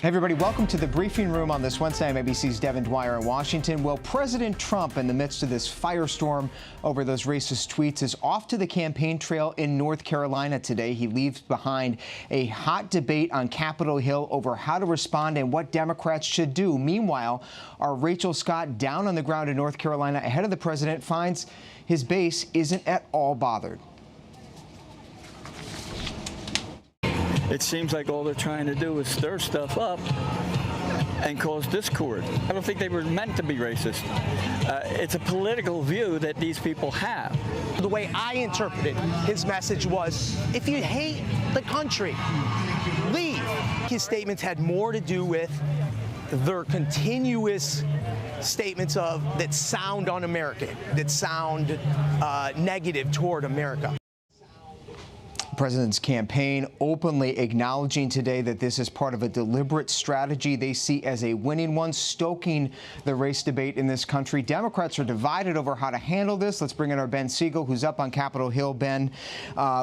Hey everybody, welcome to the briefing room on this Wednesday. I'm ABC's Devin Dwyer in Washington. Well, President Trump, in the midst of this firestorm over those racist tweets, is off to the campaign trail in North Carolina today. He leaves behind a hot debate on Capitol Hill over how to respond and what Democrats should do. Meanwhile, our Rachel Scott, down on the ground in North Carolina ahead of the president, finds his base isn't at all bothered. It seems like all they're trying to do is stir stuff up and cause discord. I don't think they were meant to be racist. It's a political view that these people have. The way I interpreted his message was, if you hate the country, leave. His statements had more to do with their continuous statements that sound un-American, that sound negative toward America. The president's campaign openly acknowledging today that this is part of a deliberate strategy they see as a winning one, stoking the race debate in this country. Democrats are divided over how to handle this. Let's bring in our Ben Siegel, who's up on Capitol Hill. Ben,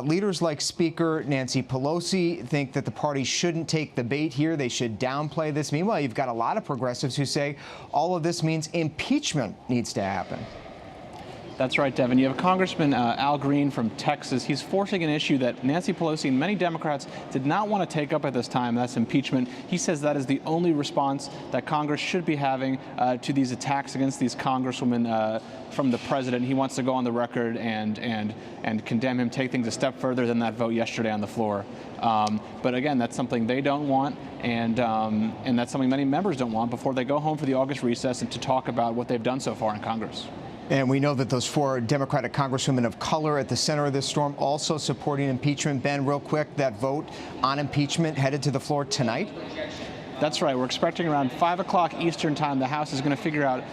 leaders like Speaker Nancy Pelosi think that the party shouldn't take the bait here. They should downplay this. Meanwhile, you've got a lot of progressives who say all of this means impeachment needs to happen. That's right, Devin. You have Congressman Al Green from Texas. He's forcing an issue that Nancy Pelosi and many Democrats did not want to take up at this time. That's impeachment. He says that is the only response that Congress should be having to these attacks against these congresswomen from the president. He wants to go on the record and condemn him, take things a step further than that vote yesterday on the floor. But again, that's something they don't want, and that's something many members don't want before they go home for the August recess and to talk about what they've done so far in Congress. And we know that those 4 Democratic congresswomen of color at the center of this storm also supporting impeachment. Ben, real quick, that vote on impeachment headed to the floor tonight? That's right. We're expecting around 5 o'clock Eastern time. The House is going to figure out,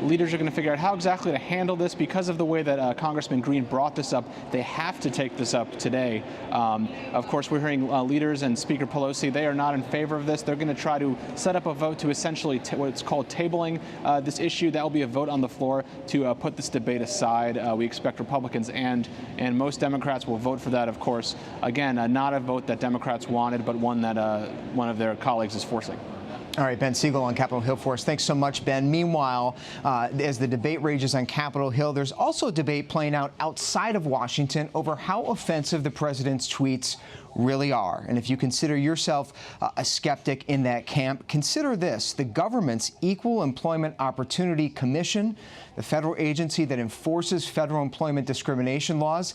leaders are going to figure out how exactly to handle this because of the way that Congressman Green brought this up. They have to take this up today. Of course, we're hearing leaders and Speaker Pelosi, they are not in favor of this. They're going to try to set up a vote to essentially what's called tabling this issue. That will be a vote on the floor to put this debate aside. We expect Republicans and most Democrats will vote for that, of course. Again, not a vote that Democrats wanted, but one that one of their colleagues is forcing. All right, Ben Siegel on Capitol Hill for us. Thanks so much, Ben. Meanwhile, as the debate rages on Capitol Hill, there's also a debate playing out outside of Washington over how offensive the president's tweets really are. And if you consider yourself a skeptic in that camp, consider this. The government's Equal Employment Opportunity Commission, the federal agency that enforces federal employment discrimination laws,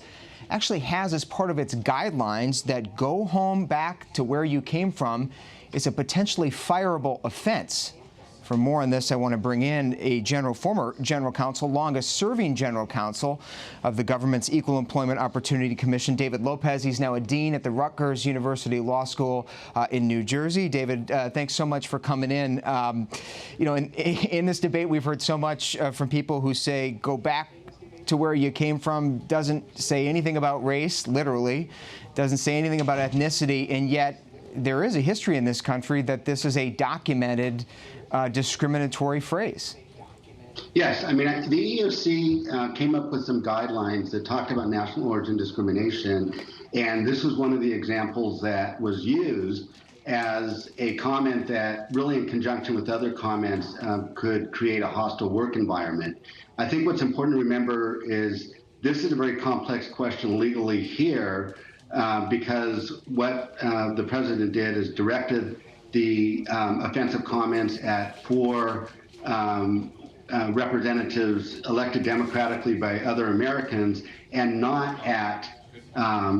actually has as part of its guidelines that go home back to where you came from is a potentially fireable offense. For more on this, I want to bring in a former general counsel, longest-serving general counsel of the government's Equal Employment Opportunity Commission, David Lopez. He's now a dean at the Rutgers University Law School in New Jersey. David, thanks so much for coming in. You know, in this debate, we've heard so much from people who say, go back to where you came from, doesn't say anything about race, literally, doesn't say anything about ethnicity, and yet there is a history in this country that this is a documented discriminatory phrase. Yes, I mean, the EEOC came up with some guidelines that talked about national origin discrimination, and this was one of the examples that was used as a comment that really in conjunction with other comments could create a hostile work environment. I think what's important to remember is this is a very complex question legally here, because what the president did is directed the offensive comments at 4 representatives elected democratically by other Americans and not at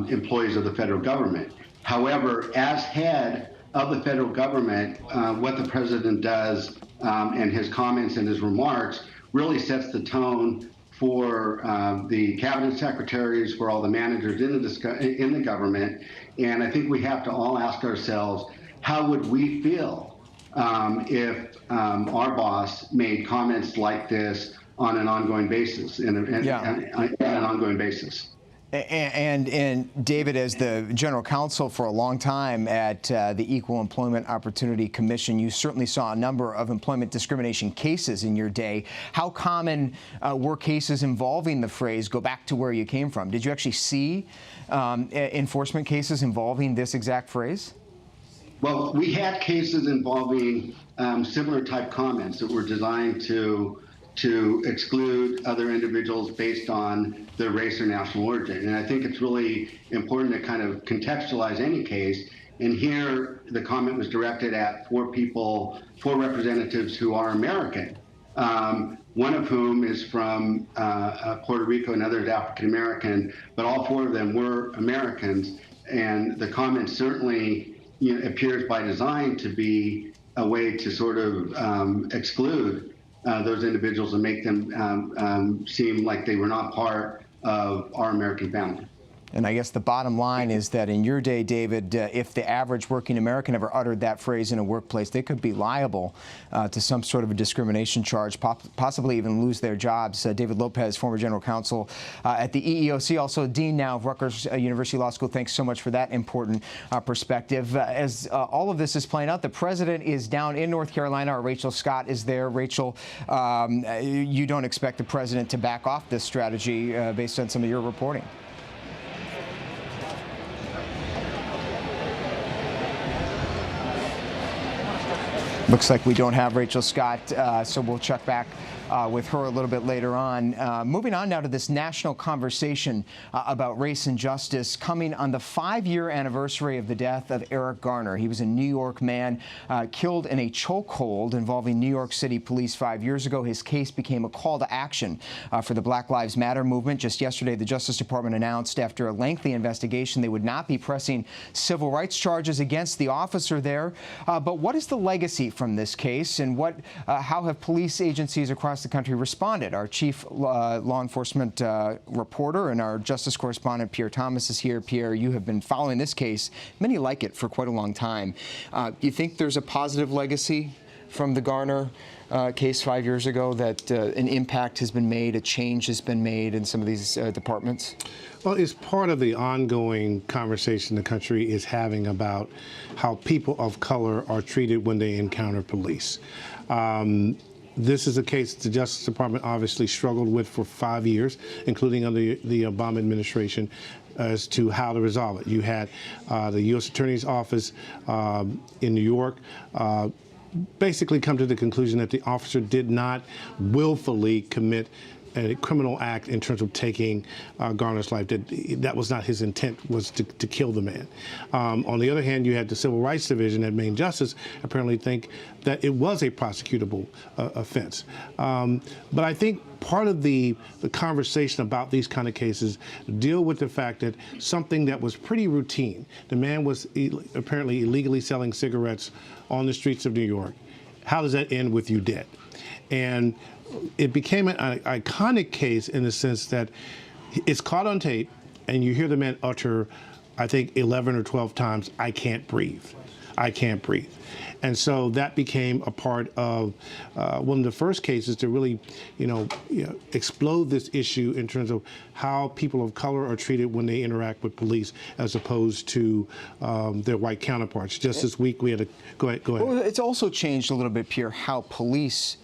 employees of the federal government. However, as head of the federal government, what the president does and his comments and his remarks really sets the tone for the cabinet secretaries, for all the managers in the government. And I think we have to all ask ourselves, how would we feel if our boss made comments like this on an ongoing basis, on an ongoing basis? And David, as the general counsel for a long time at the Equal Employment Opportunity Commission, you certainly saw a number of employment discrimination cases in your day. How common were cases involving the phrase, go back to where you came from? Did you actually see enforcement cases involving this exact phrase? Well, we had cases involving similar type comments that were designed to exclude other individuals based on their race or national origin. And I think it's really important to kind of contextualize any case. And here, the comment was directed at four representatives who are American, one of whom is from Puerto Rico and others African American, but all four of them were Americans. And the comment certainly appears by design to be a way to sort of exclude those individuals and make them seem like they were not part of our American family. And I guess the bottom line is that in your day, David, if the average working American ever uttered that phrase in a workplace, they could be liable to some sort of a discrimination charge, possibly even lose their jobs. David Lopez, former general counsel at the EEOC, also dean now of Rutgers University Law School. Thanks so much for that important perspective. As all of this is playing out, the president is down in North Carolina. Our Rachel Scott is there. Rachel, you don't expect the president to back off this strategy based on some of your reporting. Looks like we don't have Rachel Scott, so we'll check back with her a little bit later on. Moving on now to this national conversation about race and justice coming on the 5-year anniversary of the death of Eric Garner. He was a New York man killed in a chokehold involving New York City police 5 years ago. His case became a call to action for the Black Lives Matter movement. Just yesterday, the Justice Department announced after a lengthy investigation they would not be pressing civil rights charges against the officer there. But what is the legacy from this case, and how have police agencies across the country responded? Our chief law enforcement reporter and our justice correspondent Pierre Thomas is here. Pierre, you have been following this case, many like it, for quite a long time. Do you think there's a positive legacy from the Garner case 5 years ago, that an impact has been made, a change has been made in some of these departments? Well, it's part of the ongoing conversation the country is having about how people of color are treated when they encounter police. This is a case the Justice Department obviously struggled with for 5 years, including under the Obama administration, as to how to resolve it. You had the U.S. Attorney's Office in New York basically come to the conclusion that the officer did not willfully commit a criminal act in terms of taking Garner's life. That was not his intent, was to kill the man. On the other hand, you had the Civil Rights Division at Main Justice apparently think that it was a prosecutable offense. But I think part of the conversation about these kind of cases deal with the fact that something that was pretty routine, the man was apparently illegally selling cigarettes on the streets of New York. How does that end with you dead? And it became an iconic case in the sense that it's caught on tape, and you hear the man utter, I think, 11 or 12 times, "I can't breathe. I can't breathe." And so that became a part of one of the first cases to really, explode this issue in terms of how people of color are treated when they interact with police, as opposed to their white counterparts. Just this week, we had a go ahead. Well, it's also changed a little bit, Pierre, how police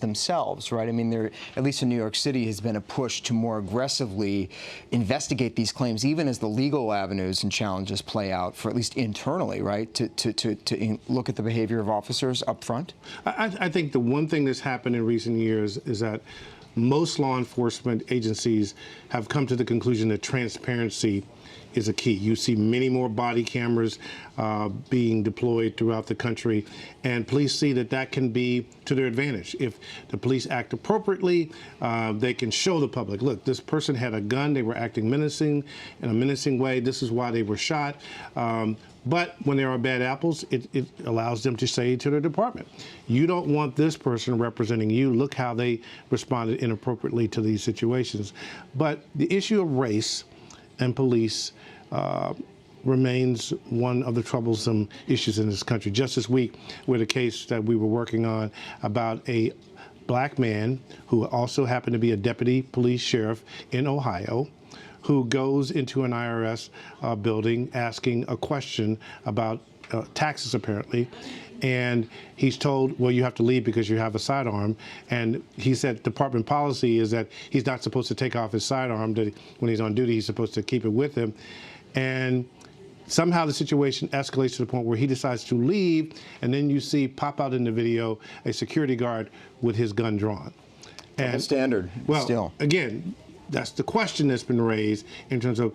themselves, right? I mean, there, at least in New York City, has been a push to more aggressively investigate these claims, even as the legal avenues and challenges play out, for at least internally, right? To look at the behavior of officers up front. I think the one thing that's happened in recent years is that most law enforcement agencies have come to the conclusion that transparency is a key. You see many more body cameras being deployed throughout the country, and police see that that can be to their advantage. If the police act appropriately, they can show the public, look, this person had a gun, they were acting menacing in a menacing way, this is why they were shot. But when there are bad apples, it allows them to say to their department, you don't want this person representing you. Look how they responded inappropriately to these situations. But the issue of race and police remains one of the troublesome issues in this country. Just this week, with a case that we were working on about a black man who also happened to be a deputy police sheriff in Ohio, who goes into an IRS building asking a question about taxes, apparently. And he's told, well, you have to leave because you have a sidearm. And he said department policy is that he's not supposed to take off his sidearm. That when he's on duty, he's supposed to keep it with him. And somehow the situation escalates to the point where he decides to leave, and then you see pop out in the video a security guard with his gun drawn. And standard. Well, still. Again, that's the question that's been raised in terms of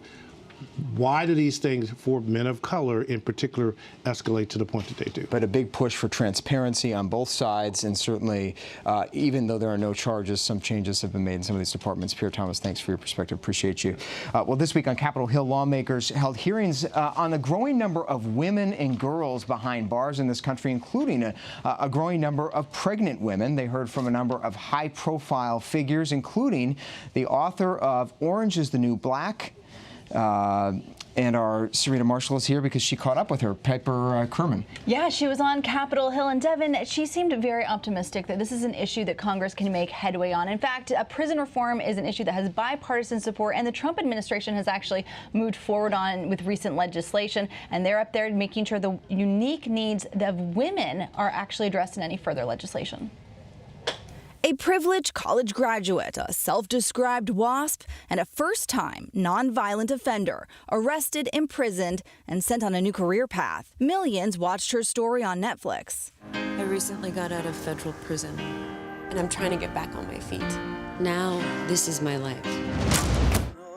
why do these things, for men of color in particular, escalate to the point that they do? But a big push for transparency on both sides, and certainly, even though there are no charges, some changes have been made in some of these departments. Pierre Thomas, thanks for your perspective. Appreciate you. Well, this week on Capitol Hill, lawmakers held hearings on the growing number of women and girls behind bars in this country, including a growing number of pregnant women. They heard from a number of high-profile figures, including the author of Orange is the New Black. And our Serena Marshall is here because she caught up with her, Piper Kerman. Yeah, she was on Capitol Hill. And Devin, she seemed very optimistic that this is an issue that Congress can make headway on. In fact, prison reform is an issue that has bipartisan support, and the Trump administration has actually moved forward on with recent legislation. And they're up there making sure the unique needs of women are actually addressed in any further legislation. A privileged college graduate, a self-described WASP, and a first-time nonviolent offender arrested, imprisoned, and sent on a new career path. Millions watched her story on Netflix. I recently got out of federal prison, and I'm trying to get back on my feet. Now, this is my life.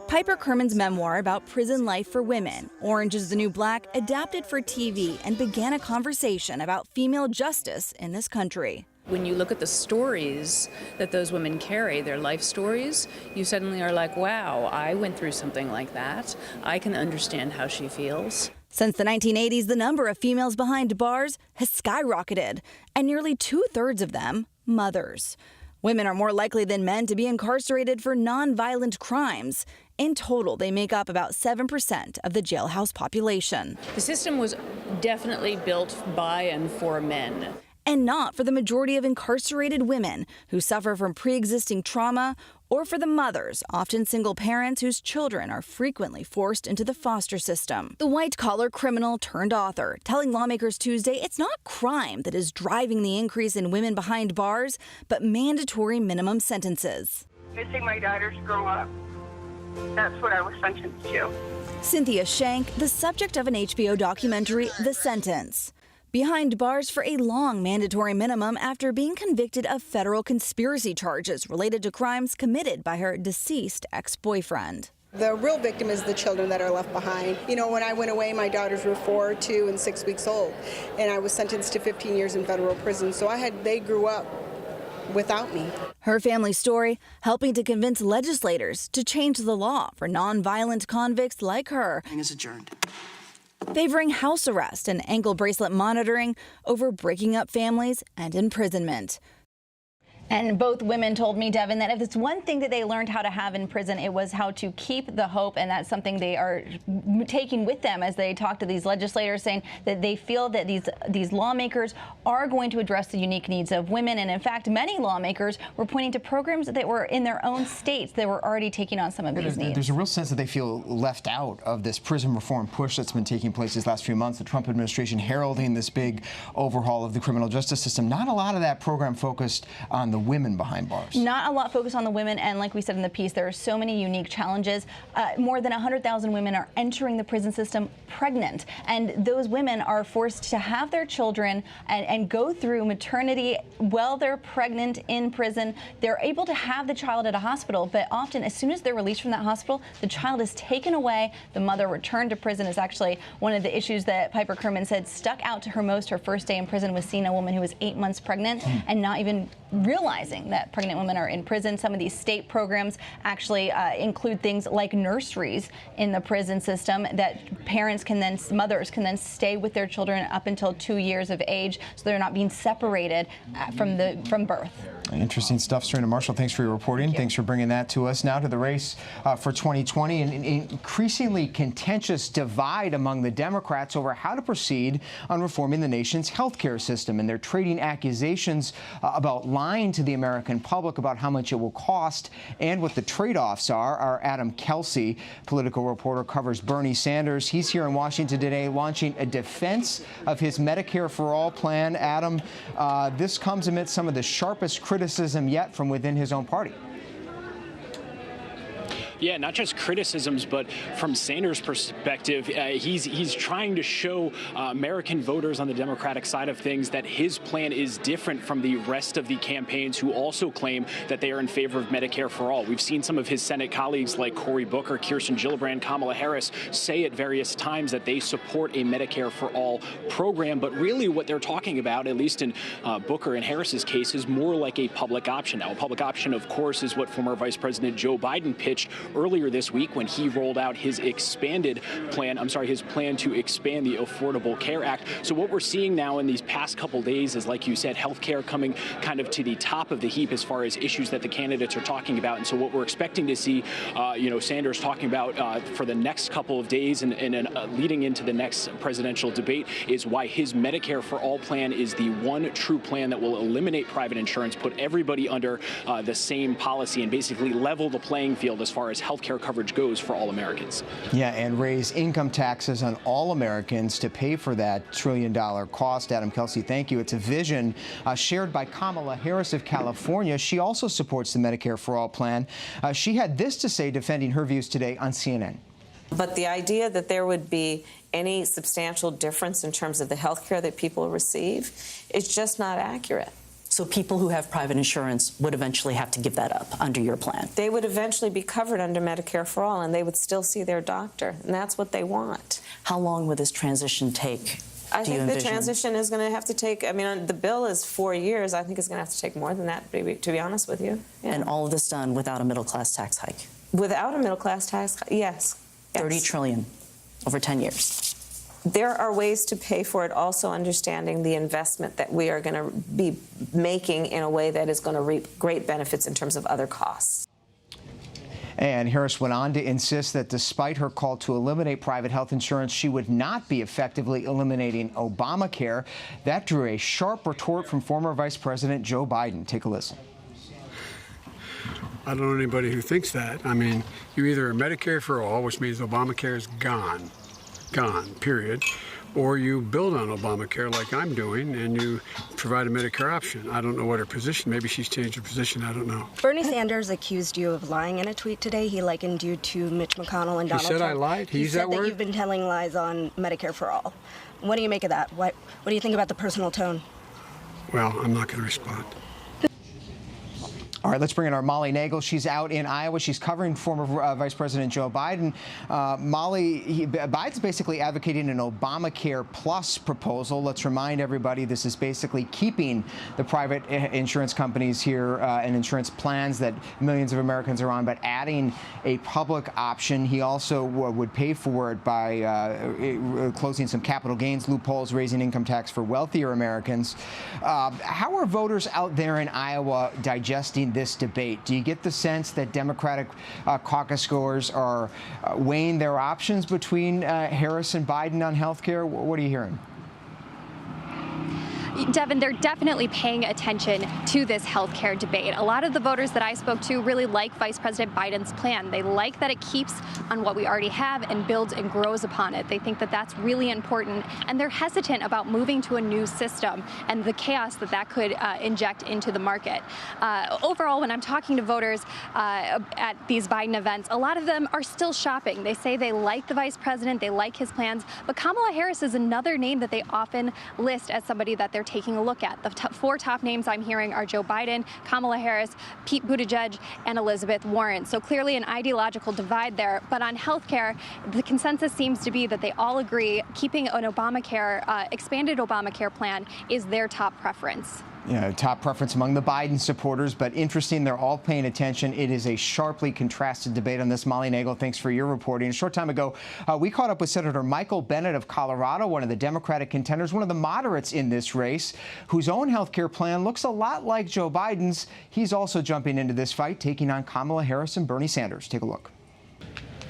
Piper Kerman's memoir about prison life for women, Orange is the New Black, adapted for TV and began a conversation about female justice in this country. When you look at the stories that those women carry, their life stories, you suddenly are like, wow, I went through something like that. I can understand how she feels. Since the 1980s, the number of females behind bars has skyrocketed, and nearly 2/3 of them mothers. Women are more likely than men to be incarcerated for nonviolent crimes. In total, they make up about 7% of the jailhouse population. The system was definitely built by and for men. And not for the majority of incarcerated women who suffer from pre-existing trauma, or for the mothers, often single parents whose children are frequently forced into the foster system. The white-collar criminal turned author telling lawmakers Tuesday it's not crime that is driving the increase in women behind bars, but mandatory minimum sentences. Missing my daughters grow up. That's what I was sentenced to. Cynthia Shank, the subject of an HBO documentary, The Sentence. Behind bars for a long mandatory minimum after being convicted of federal conspiracy charges related to crimes committed by her deceased ex-boyfriend. The real victim is the children that are left behind. You know, when I went away, my daughters were 4, 2, and 6 weeks old, and I was sentenced to 15 years in federal prison. So they grew up without me. Her family story helping to convince legislators to change the law for nonviolent convicts like her. Is adjourned. Favoring house arrest and ankle bracelet monitoring over breaking up families and imprisonment. And both women told me, Devin, that if it's one thing that they learned how to have in prison, it was how to keep the hope. And that's something they are taking with them as they talk to these legislators, saying that they feel that these lawmakers are going to address the unique needs of women. And in fact, many lawmakers were pointing to programs that were in their own states that were already taking on some of these needs. There's a real sense that they feel left out of this prison reform push that's been taking place these last few months. The Trump administration heralding this big overhaul of the criminal justice system. Not a lot of that program focused on the women behind bars. Not a lot focused on the women, and like we said in the piece, there are so many unique challenges. More than 100,000 women are entering the prison system pregnant, and those women are forced to have their children and go through maternity while they're pregnant in prison. They're able to have the child at a hospital, but often as soon as they're released from that hospital, the child is taken away. The mother returned to prison is actually one of the issues that Piper Kerman said stuck out to her most. Her first day in prison was seeing a woman who was 8 months pregnant and not even realizing that pregnant women are in prison. Some of these state programs actually include things like nurseries in the prison system that mothers can then stay with their children up until 2 years of age, so they're not being separated from birth. Interesting stuff, Serena Marshall. Thanks for your reporting. Thanks for bringing that to us. Now to the race for 2020, an increasingly contentious divide among the Democrats over how to proceed on reforming the nation's health care system, and they're trading accusations about lying to the American public about how much it will cost and what the trade-offs are. Our Adam Kelsey, political reporter, covers Bernie Sanders. He's here in Washington today launching a defense of his Medicare for All plan. Adam, this comes amid some of the sharpest criticism yet from within his own party. Yeah, not just criticisms, but from Sanders' perspective, he's trying to show American voters on the Democratic side of things that his plan is different from the rest of the campaigns who also claim that they are in favor of Medicare for all. We've seen some of his Senate colleagues like Cory Booker, Kirsten Gillibrand, Kamala Harris say at various times that they support a Medicare for all program, but really what they're talking about, at least in Booker and Harris's case, is more like a public option. Now, a public option, of course, is what former Vice President Joe Biden pitched earlier this week when he rolled out his his plan to expand the Affordable Care Act. So what we're seeing now in these past couple days is, like you said, healthcare coming kind of to the top of the heap as far as issues that the candidates are talking about. And so what we're expecting to see, Sanders talking about for the next couple of days and leading into the next presidential debate is why his Medicare for All plan is the one true plan that will eliminate private insurance, put everybody under the same policy, and basically level the playing field as far as healthcare coverage goes for all Americans. Yeah, and raise income taxes on all Americans to pay for that $1 trillion cost. Adam, Kelsey, thank you. It's a vision shared by Kamala Harris of California. She also supports the Medicare for All plan. She had this to say defending her views today on CNN. But the idea that there would be any substantial difference in terms of the health care that people receive is just not accurate. So people who have private insurance would eventually have to give that up under your plan? They would eventually be covered under Medicare for All, and they would still see their doctor, and that's what they want. How long will this transition take? I think the transition is going to have to take, the bill is 4 years. I think it's going to have to take more than that, to be honest with you. Yeah. And all of this done without a middle-class tax hike? Without a middle-class tax hike, yes. $30 trillion over 10 years. There are ways to pay for it, also understanding the investment that we are going to be making in a way that is going to reap great benefits in terms of other costs. And Harris went on to insist that despite her call to eliminate private health insurance, she would not be effectively eliminating Obamacare. That drew a sharp retort from former Vice President Joe Biden. Take a listen. I don't know anybody who thinks that. You either are Medicare for all, which means Obamacare is gone, period, or you build on Obamacare like I'm doing and you provide a Medicare option. I don't know what her position, maybe she's changed her position, I don't know. Bernie Sanders accused you of lying in a tweet today. He likened you to Mitch McConnell and Donald Trump. He said I lied? He used that word? He said that you've been telling lies on Medicare for All. What do you make of that? What do you think about the personal tone? Well, I'm not going to respond. All right, let's bring in our Molly Nagel. She's out in Iowa. She's covering former Vice President Joe Biden. Molly, Biden's basically advocating an Obamacare Plus proposal. Let's remind everybody this is basically keeping the private insurance companies here and insurance plans that millions of Americans are on, but adding a public option. He also would pay for it by closing some capital gains loopholes, raising income tax for wealthier Americans. How are voters out there in Iowa digesting this debate? Do you get the sense that Democratic caucus goers are weighing their options between Harris and Biden on health care? What are you hearing? Devin, they're definitely paying attention to this health care debate. A lot of the voters that I spoke to really like Vice President Biden's plan. They like that it keeps on what we already have and builds and grows upon it. They think that that's really important, and they're hesitant about moving to a new system and the chaos that could inject into the market. Overall, when I'm talking to voters at these Biden events, a lot of them are still shopping. They say they like the vice president, they like his plans, but Kamala Harris is another name that they often list as somebody that they're taking a look at. The four top names I'm hearing are Joe Biden, Kamala Harris, Pete Buttigieg, and Elizabeth Warren. So clearly an ideological divide there. But on health care, the consensus seems to be that they all agree keeping an Obamacare, expanded Obamacare plan is their top preference. Top preference among the Biden supporters, but interesting, they're all paying attention. It is a sharply contrasted debate on this. Molly Nagel, thanks for your reporting. A short time ago, we caught up with Senator Michael Bennet of Colorado, one of the Democratic contenders, one of the moderates in this race, whose own health care plan looks a lot like Joe Biden's. He's also jumping into this fight, taking on Kamala Harris and Bernie Sanders. Take a look.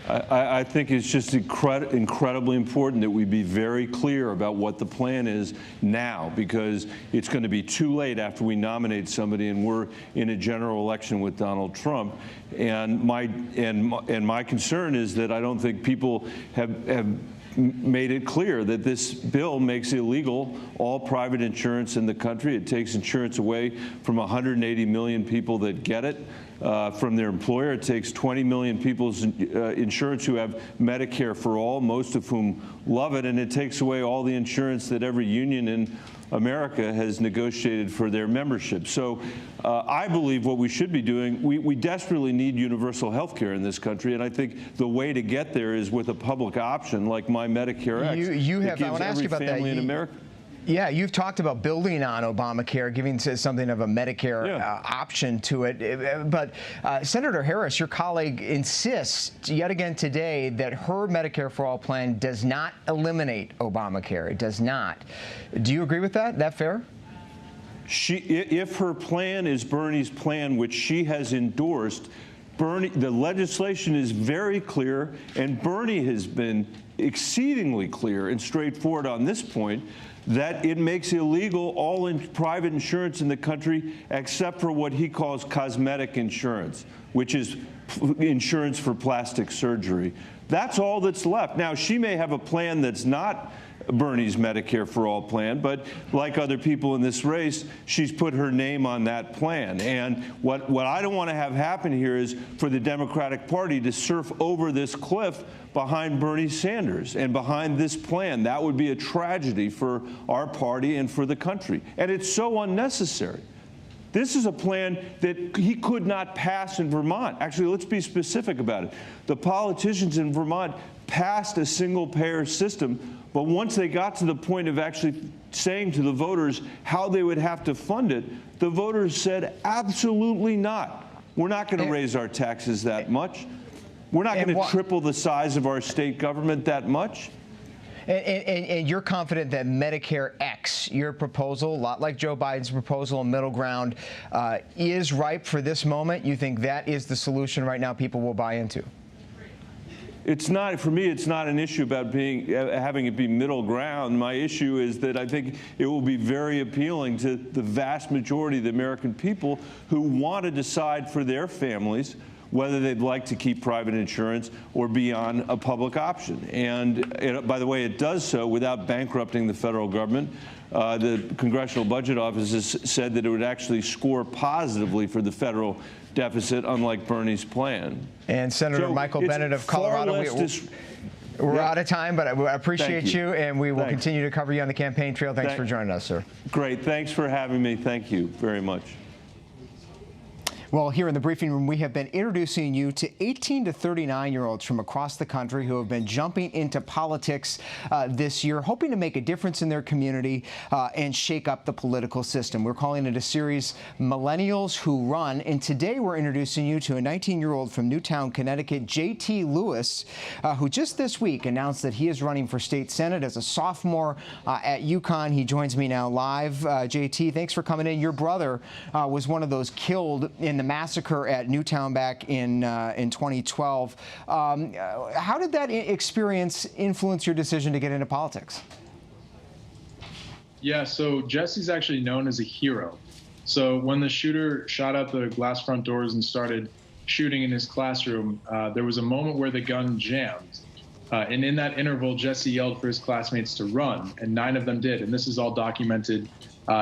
I think it's just incredibly important that we be very clear about what the plan is now, because it's going to be too late after we nominate somebody and we're in a general election with Donald Trump. And my concern is that I don't think people have made it clear that this bill makes illegal all private insurance in the country. It takes insurance away from 180 million people that get it. from their employer. It takes 20 million people's insurance who have Medicare for all, most of whom love it, and it takes away all the insurance that every union in America has negotiated for their membership. So I believe what we should be doing, we desperately need universal health care in this country, and I think the way to get there is with a public option like My Medicare X. I want to ask you about that. In America. Yeah, you've talked about building on Obamacare, giving something of a Medicare option to it. But Senator Harris, your colleague, insists yet again today that her Medicare for All plan does not eliminate Obamacare. It does not. Do you agree with that? That fair? If her plan is Bernie's plan, which she has endorsed, the legislation is very clear, and Bernie has been exceedingly clear and straightforward on this point, that it makes illegal all private insurance in the country except for what he calls cosmetic insurance, which is insurance for plastic surgery. That's all that's left. Now, she may have a plan that's not Bernie's Medicare for All plan, but like other people in this race, she's put her name on that plan. And what I don't want to have happen here is for the Democratic Party to surf over this cliff behind Bernie Sanders and behind this plan. That would be a tragedy for our party and for the country. And it's so unnecessary. This is a plan that he could not pass in Vermont. Actually, let's be specific about it. The politicians in Vermont passed a single-payer system, but once they got to the point of actually saying to the voters how they would have to fund it, the voters said, absolutely not. We're not going to raise our taxes that much. We're not going to triple the size of our state government that much. And you're confident that Medicare X, your proposal, a lot like Joe Biden's proposal, middle ground, is ripe for this moment? You think that is the solution right now people will buy into? It's not, for me, it's not an issue about having it be middle ground. My issue is that I think it will be very appealing to the vast majority of the American people who want to decide for their families whether they'd like to keep private insurance or be on a public option. And by the way, it does so without bankrupting the federal government. The Congressional Budget Office has said that it would actually score positively for the federal deficit, unlike Bernie's plan. And Senator Michael Bennet of Colorado, we're out of time, but I appreciate you, and we will continue to cover you on the campaign trail. Thanks for joining us, sir. Great. Thanks for having me. Thank you very much. Well, here in the briefing room, we have been introducing you to 18 to 39-year-olds from across the country who have been jumping into politics this year, hoping to make a difference in their community and shake up the political system. We're calling it a series, Millennials Who Run, and today we're introducing you to a 19-year-old from Newtown, Connecticut, J.T. Lewis, who just this week announced that he is running for state senate as a sophomore at UConn. He joins me now live. J.T., thanks for coming in. Your brother was one of those killed in the massacre at Newtown back in 2012. How did that experience influence your decision to get into politics? Yeah, so Jesse's actually known as a hero. So when the shooter shot out the glass front doors and started shooting in his classroom, there was a moment where the gun jammed. And in that interval, Jesse yelled for his classmates to run, and 9 of them did. And this is all documented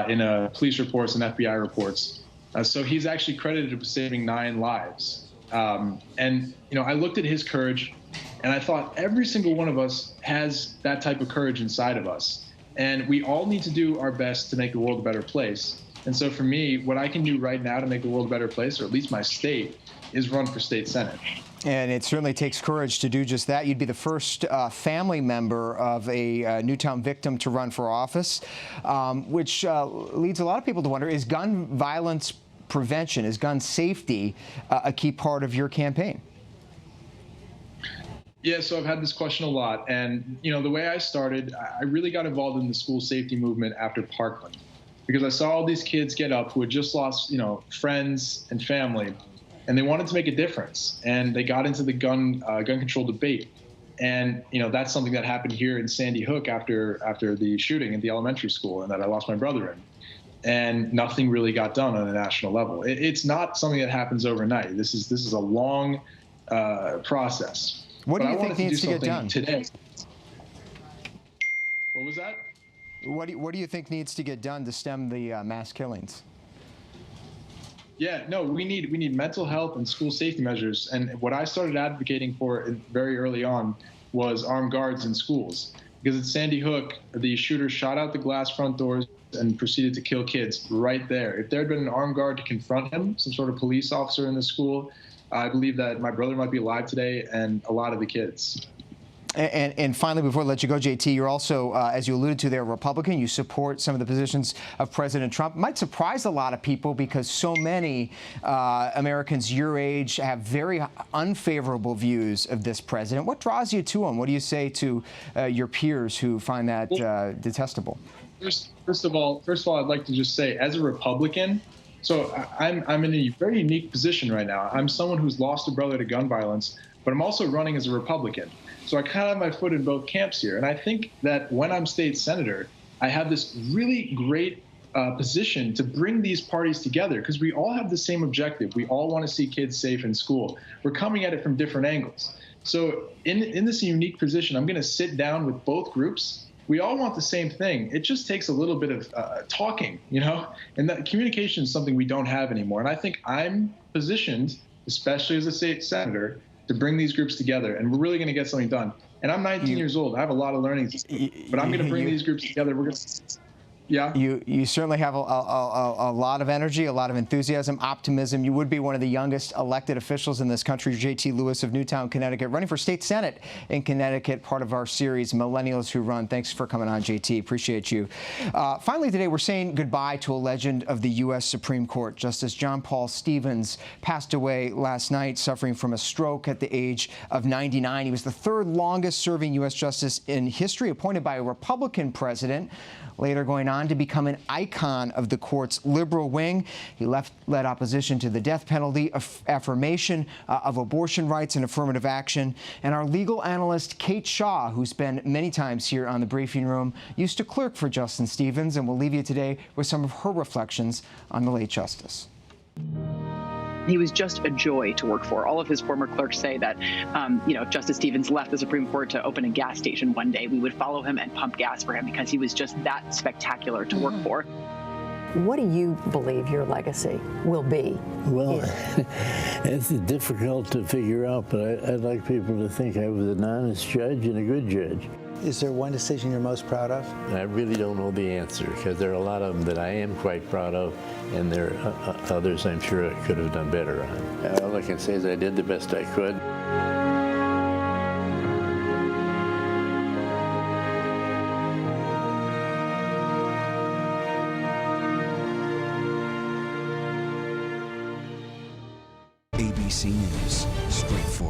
in police reports and FBI reports. So he's actually credited with saving 9 lives. And, you know, I looked at his courage and I thought every single one of us has that type of courage inside of us. And we all need to do our best to make the world a better place. And so for me, what I can do right now to make the world a better place, or at least my state, is run for state senate. And it certainly takes courage to do just that. You'd be the first family member of a Newtown victim to run for office, which leads a lot of people to wonder, is gun violence prevention, is gun safety a key part of your campaign? Yeah, so I've had this question a lot. And, you know, the way I started, I really got involved in the school safety movement after Parkland, because I saw all these kids get up who had just lost, you know, friends and family, and they wanted to make a difference. And they got into the gun control debate. And, you know, that's something that happened here in Sandy Hook after the shooting at the elementary school, and that I lost my brother in. And nothing really got done on a national level. It's not something that happens overnight. This is a long process. What do you think needs to get done today? What was that? What do you think needs to get done to stem the mass killings? Yeah, no, we need mental health and school safety measures. And what I started advocating for very early on was armed guards in schools. Because at Sandy Hook, the shooter shot out the glass front doors and proceeded to kill kids right there. If there had been an armed guard to confront him, some sort of police officer in the school, I believe that my brother might be alive today and a lot of the kids. And finally, before I let you go, JT, you're also, as you alluded to there, a Republican. You support some of the positions of President Trump. It might surprise a lot of people because so many Americans your age have very unfavorable views of this president. What draws you to him? What do you say to your peers who find that detestable? First of all, I'd like to just say, as a Republican, so I'm in a very unique position right now. I'm someone who's lost a brother to gun violence, but I'm also running as a Republican. So I kind of have my foot in both camps here. And I think that when I'm state senator, I have this really great position to bring these parties together because we all have the same objective. We all want to see kids safe in school. We're coming at it from different angles. So in this unique position, I'm going to sit down with both groups. We all want the same thing. It just takes a little bit of talking, you know, and that communication is something we don't have anymore. And I think I'm positioned, especially as a state senator, to bring these groups together, and we're really going to get something done. And I'm 19 years old. I have a lot of learning, but I'm going to bring these groups together. We're going to. Yeah. You certainly have a lot of energy, a lot of enthusiasm, optimism. You would be one of the youngest elected officials in this country, J.T. Lewis of Newtown, Connecticut, running for state senate in Connecticut, part of our series, Millennials Who Run. Thanks for coming on, J.T. Appreciate you. Finally today, we're saying goodbye to a legend of the U.S. Supreme Court. Justice John Paul Stevens passed away last night, suffering from a stroke at the age of 99. He was the third longest serving U.S. justice in history, appointed by a Republican president, later going on to become an icon of the court's liberal wing. He led opposition to the death penalty, affirmation of abortion rights and affirmative action. And our legal analyst, Kate Shaw, who's been many times here on the briefing room, used to clerk for Justice Stevens, and we'll leave you today with some of her reflections on the late justice. He was just a joy to work for. All of his former clerks say that, if Justice Stevens left the Supreme Court to open a gas station one day, we would follow him and pump gas for him because he was just that spectacular to work for. What do you believe your legacy will be? Well, it's difficult to figure out, but I'd like people to think I was an honest judge and a good judge. Is there one decision you're most proud of? I really don't know the answer because there are a lot of them that I am quite proud of, and there are others I'm sure I could have done better on. All I can say is I did the best I could. ABC News, straightforward.